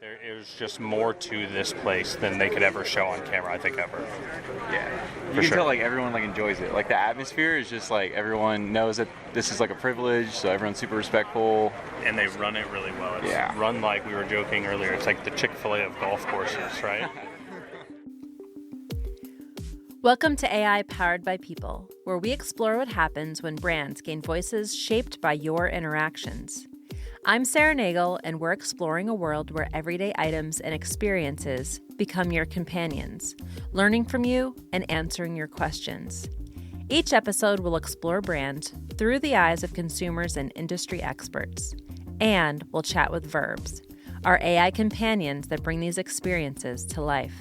It was just more to this place than they could ever show on camera, I think, ever. Yeah. You can tell, like, everyone, like, enjoys it. Like, the atmosphere is just, like, everyone knows that this is, like, a privilege, so everyone's super respectful. And they run it really well. It's run like we were joking earlier. It's like the Chick-fil-A of golf courses, right? Welcome to AI Powered by People, where we explore what happens when brands gain voices shaped by your interactions. I'm Sarah Nagle, and we're exploring a world where everyday items and experiences become your companions, learning from you and answering your questions. Each episode will explore brands through the eyes of consumers and industry experts. And we'll chat with Vurbs, our AI companions that bring these experiences to life.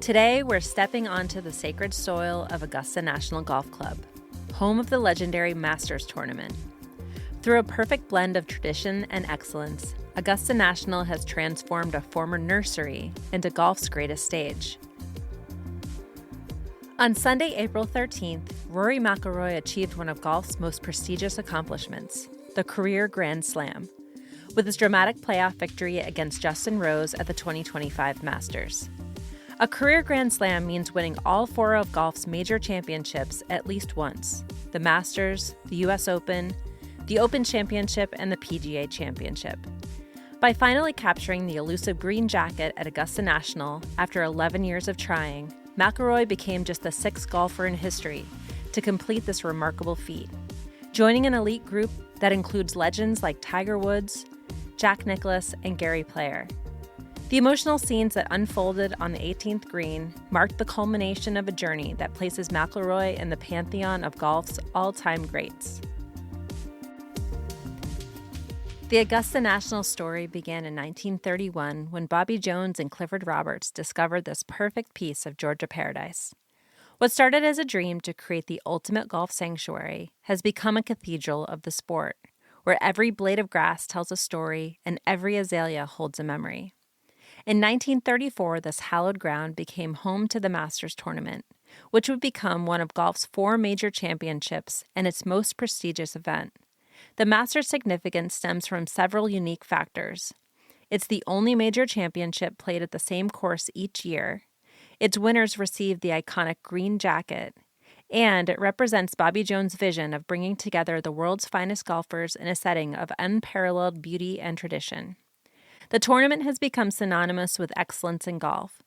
Today, we're stepping onto the sacred soil of Augusta National Golf Club, home of the legendary Masters Tournament. Through a perfect blend of tradition and excellence, Augusta National has transformed a former nursery into golf's greatest stage. On Sunday, April 13th, Rory McIlroy achieved one of golf's most prestigious accomplishments, the career Grand Slam, with his dramatic playoff victory against Justin Rose at the 2025 Masters. A career Grand Slam means winning all four of golf's major championships at least once: the Masters, the U.S. Open, the Open Championship, and the PGA Championship. By finally capturing the elusive green jacket at Augusta National after 11 years of trying, McIlroy became just the sixth golfer in history to complete this remarkable feat, joining an elite group that includes legends like Tiger Woods, Jack Nicklaus, and Gary Player. The emotional scenes that unfolded on the 18th green marked the culmination of a journey that places McIlroy in the pantheon of golf's all-time greats. The Augusta National story began in 1931 when Bobby Jones and Clifford Roberts discovered this perfect piece of Georgia paradise. What started as a dream to create the ultimate golf sanctuary has become a cathedral of the sport, where every blade of grass tells a story and every azalea holds a memory. In 1934, this hallowed ground became home to the Masters Tournament, which would become one of golf's four major championships and its most prestigious event. The Masters' significance stems from several unique factors. It's the only major championship played at the same course each year. Its winners receive the iconic green jacket. And it represents Bobby Jones' vision of bringing together the world's finest golfers in a setting of unparalleled beauty and tradition. The tournament has become synonymous with excellence in golf,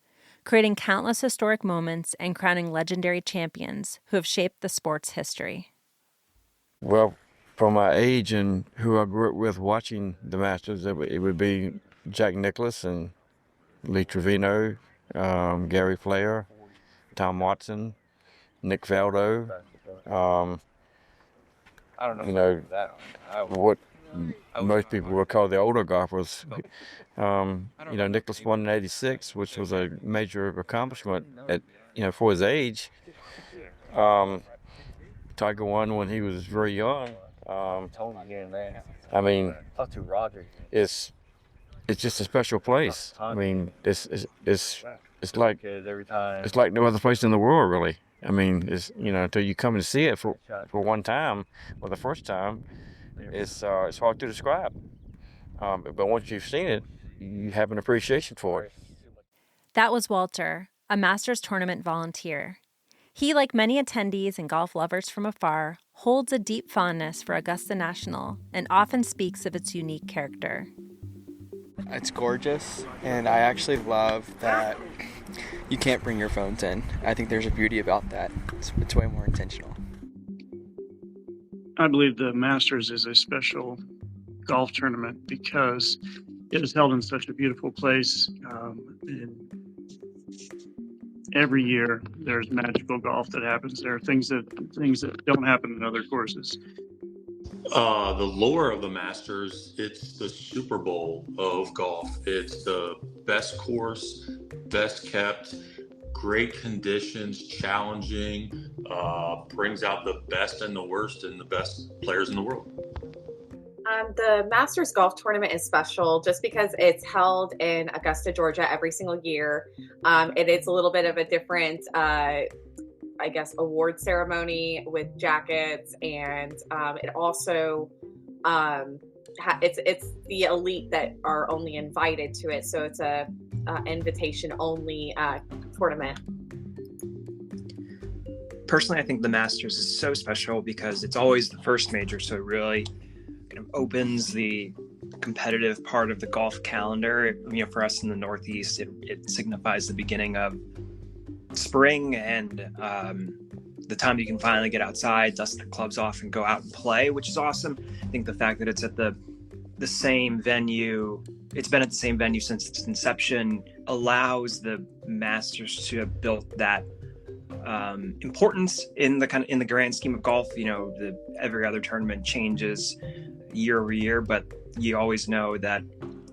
creating countless historic moments and crowning legendary champions who have shaped the sport's history. Well, for my age and who I grew up with watching the Masters, it would be Jack Nicklaus and Lee Trevino, Gary Player, Tom Watson, Nick Faldo. I don't know. What most people would call the older golfers. Nicklaus won in '86, which was a major accomplishment for his age. Tiger won when he was very young. I mean, it's just a special place. I mean, it's like no other place in the world, really. I mean, it's until you come and see it for one time or the first time, it's hard to describe. But once you've seen it, you have an appreciation for it. That was Walter, a Masters Tournament volunteer. He, like many attendees and golf lovers from afar, holds a deep fondness for Augusta National and often speaks of its unique character. It's gorgeous, and I actually love that you can't bring your phones in. I think there's a beauty about that. It's way more intentional. I believe the Masters is a special golf tournament because it is held in such a beautiful place. And every year there's magical golf that happens. There are things that don't happen in other courses. The lore of the Masters, it's the Super Bowl of golf. It's the best course, best kept, great conditions, challenging, brings out the best and the worst and the best players in the world. The Masters Golf Tournament is special just because it's held in Augusta, Georgia every single year. It is a little bit of a different, award ceremony with jackets, and it also it's the elite that are only invited to it. So it's a invitation only tournament. Personally, I think the Masters is so special because it's always the first major, so it really kind of opens the competitive part of the golf calendar. For us in the Northeast, it signifies the beginning of spring and the time you can finally get outside, dust the clubs off, and go out and play, which is awesome. I think the fact that it's at the same venue, it's been at the same venue since its inception, allows the Masters to have built that importance in the grand scheme of golf. Every other tournament changes year over year, but you always know that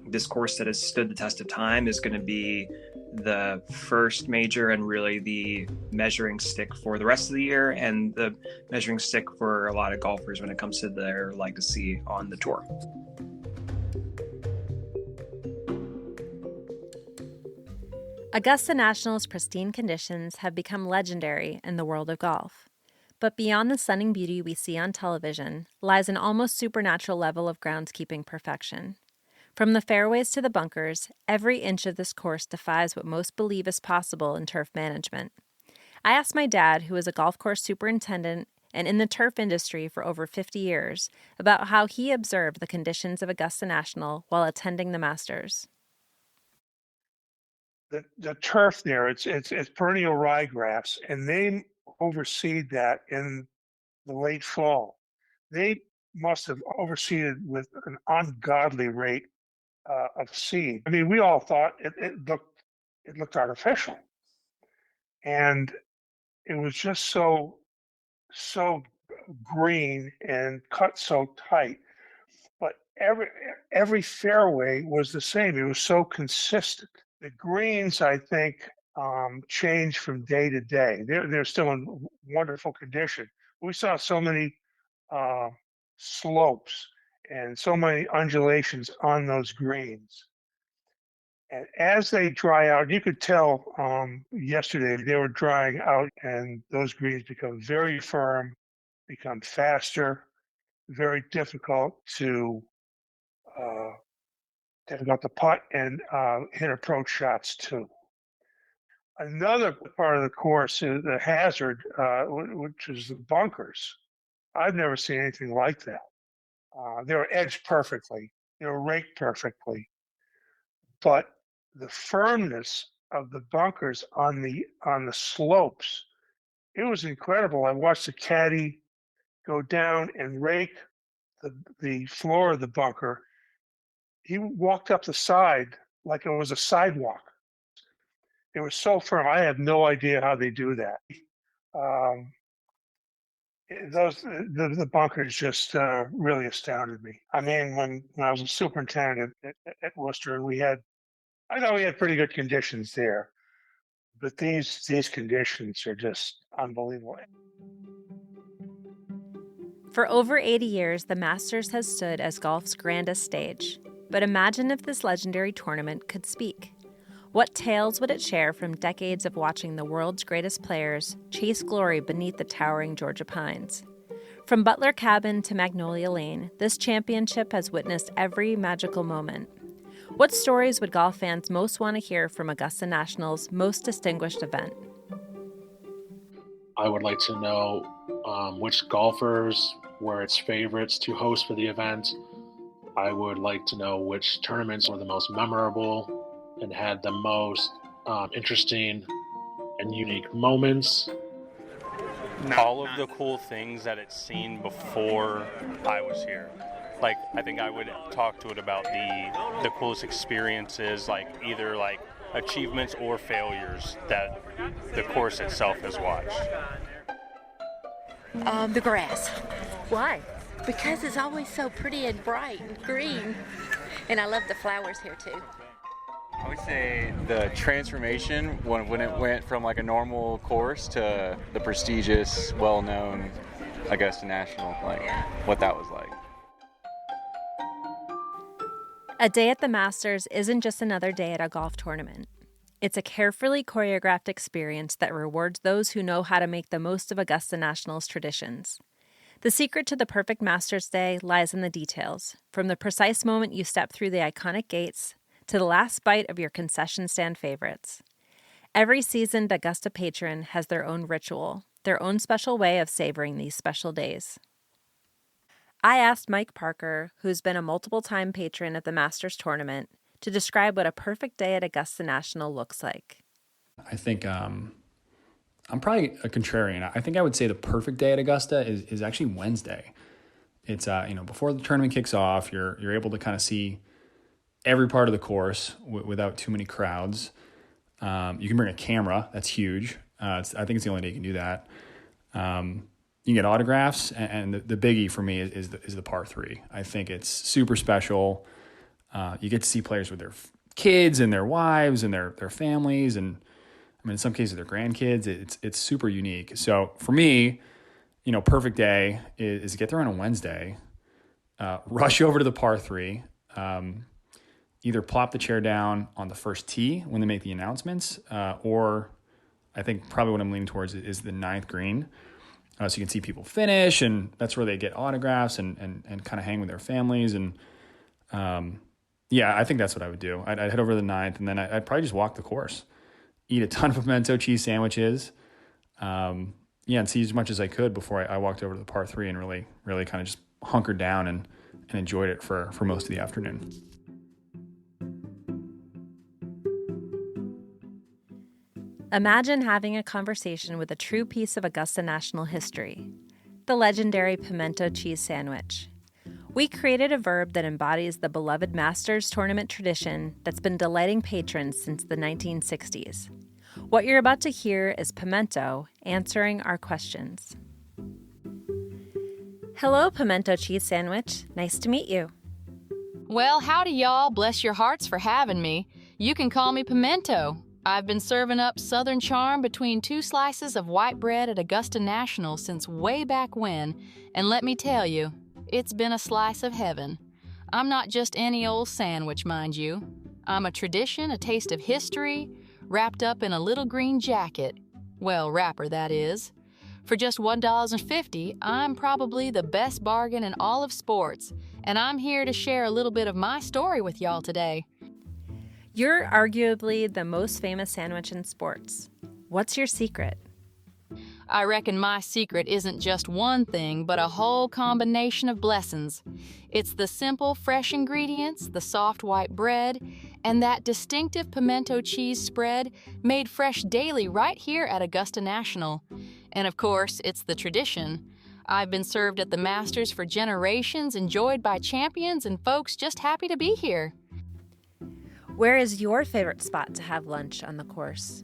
this course that has stood the test of time is going to be the first major and really the measuring stick for the rest of the year, and the measuring stick for a lot of golfers when it comes to their legacy on the tour. Augusta National's pristine conditions have become legendary in the world of golf. But beyond the stunning beauty we see on television lies an almost supernatural level of groundskeeping perfection. From the fairways to the bunkers, every inch of this course defies what most believe is possible in turf management. I asked my dad, who is a golf course superintendent and in the turf industry for over 50 years, about how he observed the conditions of Augusta National while attending the Masters. The turf there, it's perennial ryegrass, and they overseed that in the late fall. They must have overseeded with an ungodly rate of seed. I mean, we all thought it looked artificial, and it was just so green and cut so tight. But every fairway was the same. It was so consistent. The greens, I think, change from day to day. They're still in wonderful condition. We saw so many slopes and so many undulations on those greens. And as they dry out, you could tell yesterday they were drying out, and those greens become very firm, become faster, very difficult to putt and hit approach shots too. Another part of the course is the hazard, which is the bunkers. I've never seen anything like that. They were edged perfectly. They were raked perfectly. But the firmness of the bunkers on the slopes, it was incredible. I watched the caddy go down and rake the floor of the bunker. He walked up the side like it was a sidewalk. It was so firm. I have no idea how they do that. The bunkers just really astounded me. I mean, when I was a superintendent at Worcester, I thought we had pretty good conditions there, but these conditions are just unbelievable. For over 80 years, the Masters has stood as golf's grandest stage. But imagine if this legendary tournament could speak. What tales would it share from decades of watching the world's greatest players chase glory beneath the towering Georgia pines? From Butler Cabin to Magnolia Lane, this championship has witnessed every magical moment. What stories would golf fans most want to hear from Augusta National's most distinguished event? I would like to know which golfers were its favorites to host for the event. I would like to know which tournaments were the most memorable and had the most interesting and unique moments. All of the cool things that it's seen before I was here. Like, I think I would talk to it about the coolest experiences, like either like achievements or failures that the course itself has watched. The grass. Why? Because it's always so pretty and bright and green. And I love the flowers here too. I would say the transformation when it went from like a normal course to the prestigious, well-known Augusta National, what that was like. A day at the Masters isn't just another day at a golf tournament. It's a carefully choreographed experience that rewards those who know how to make the most of Augusta National's traditions. The secret to the perfect Masters Day lies in the details, from the precise moment you step through the iconic gates to the last bite of your concession stand favorites. Every seasoned Augusta patron has their own ritual, their own special way of savoring these special days. I asked Mike Parker, who's been a multiple-time patron at the Masters tournament, to describe what a perfect day at Augusta National looks like. I think I'm probably a contrarian. I think I would say the perfect day at Augusta is actually Wednesday. It's before the tournament kicks off, you're able to kind of see every part of the course without too many crowds. You can bring a camera. That's huge. I think it's the only day you can do that. You can get autographs, and the biggie for me is the par 3. I think it's super special. You get to see players with their kids and their wives and their families, and I mean, in some cases their grandkids. It's super unique. So for me, perfect day is to get there on a Wednesday, rush over to the par 3, either plop the chair down on the first tee when they make the announcements, or I think probably what I'm leaning towards is the 9th green. So you can see people finish, and that's where they get autographs and kind of hang with their families. And I think that's what I would do. I'd head over to the 9th, and then I'd probably just walk the course, eat a ton of pimento cheese sandwiches, and see as much as I could before I walked over to the par 3 and really kind of just hunkered down and enjoyed it for most of the afternoon. Imagine having a conversation with a true piece of Augusta National history, the legendary pimento cheese sandwich. We created a verb that embodies the beloved Masters tournament tradition that's been delighting patrons since the 1960s. What you're about to hear is Pimento answering our questions. Hello, pimento cheese sandwich. Nice to meet you. Well, howdy, y'all. Bless your hearts for having me. You can call me Pimento. I've been serving up Southern charm between 2 slices of white bread at Augusta National since way back when, and let me tell you, it's been a slice of heaven. I'm not just any old sandwich, mind you. I'm a tradition, a taste of history, wrapped up in a little green jacket. Well, wrapper, that is. For just $1.50, I'm probably the best bargain in all of sports, and I'm here to share a little bit of my story with y'all today. You're arguably the most famous sandwich in sports. What's your secret? I reckon my secret isn't just one thing, but a whole combination of blessings. It's the simple, fresh ingredients, the soft white bread, and that distinctive pimento cheese spread made fresh daily right here at Augusta National. And of course, it's the tradition. I've been served at the Masters for generations, enjoyed by champions and folks just happy to be here. Where is your favorite spot to have lunch on the course?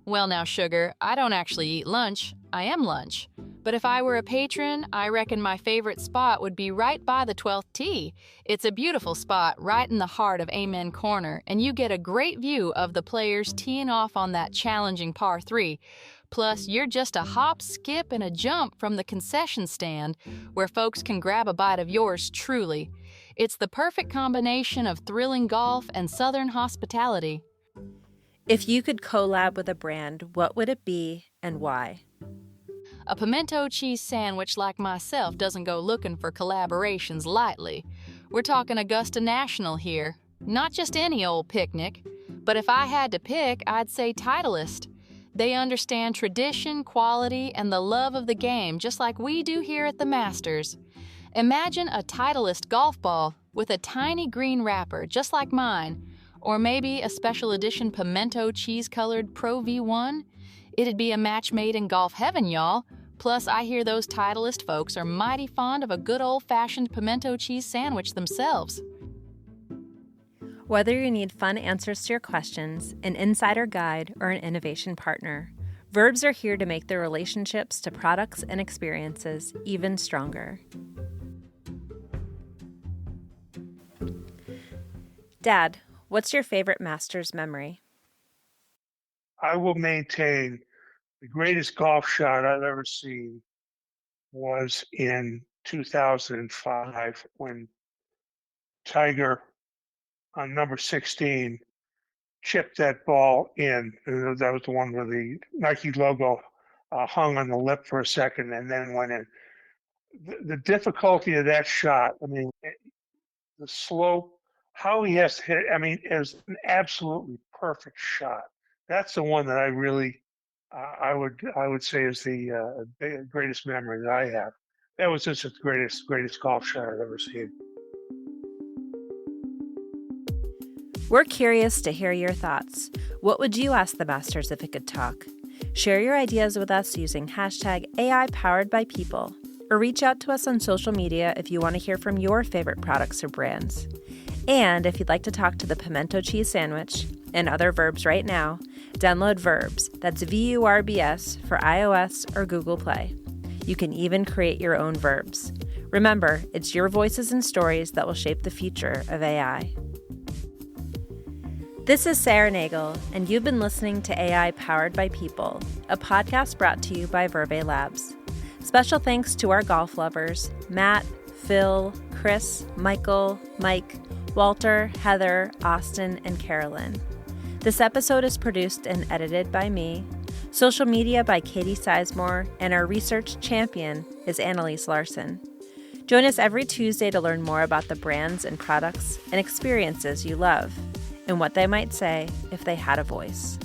Well now, sugar, I don't actually eat lunch. I am lunch. But if I were a patron, I reckon my favorite spot would be right by the 12th tee. It's a beautiful spot right in the heart of Amen Corner, and you get a great view of the players teeing off on that challenging par 3. Plus, you're just a hop, skip, and a jump from the concession stand, where folks can grab a bite of yours truly. It's the perfect combination of thrilling golf and Southern hospitality. If you could collab with a brand, what would it be and why? A pimento cheese sandwich like myself doesn't go looking for collaborations lightly. We're talking Augusta National here. Not just any old picnic. But if I had to pick, I'd say Titleist. They understand tradition, quality, and the love of the game just like we do here at the Masters. Imagine a Titleist golf ball with a tiny green wrapper just like mine, or maybe a special edition pimento cheese-colored Pro V1. It'd be a match made in golf heaven, y'all. Plus, I hear those Titleist folks are mighty fond of a good old-fashioned pimento cheese sandwich themselves. Whether you need fun answers to your questions, an insider guide, or an innovation partner, Vurbs are here to make their relationships to products and experiences even stronger. Dad, what's your favorite Masters memory? I will maintain the greatest golf shot I've ever seen was in 2005 when Tiger on number 16 chipped that ball in. That was the one where the Nike logo hung on the lip for a second and then went in. the difficulty of that shot. I mean, the slope, how he has to hit it. I mean, it was an absolutely perfect shot. That's the one that I really, I would say is the greatest memory that I have. That was just the greatest golf shot I've ever seen. We're curious to hear your thoughts. What would you ask the Masters if it could talk? Share your ideas with us using hashtag AI-powered by people, or reach out to us on social media if you want to hear from your favorite products or brands. And if you'd like to talk to the Pimento cheese sandwich and other verbs right now, download Vurbs, that's VURBS, for iOS or Google Play. You can even create your own verbs. Remember, it's your voices and stories that will shape the future of AI. This is Sarah Nagle, and you've been listening to AI Powered by People, a podcast brought to you by Vurb Labs. Special thanks to our golf lovers, Matt, Phil, Chris, Michael, Mike, Walter, Heather, Austin, and Carolyn. This episode is produced and edited by me, social media by Katie Sizemore, and our research champion is Annalise Larson. Join us every Tuesday to learn more about the brands and products and experiences you love, and what they might say if they had a voice.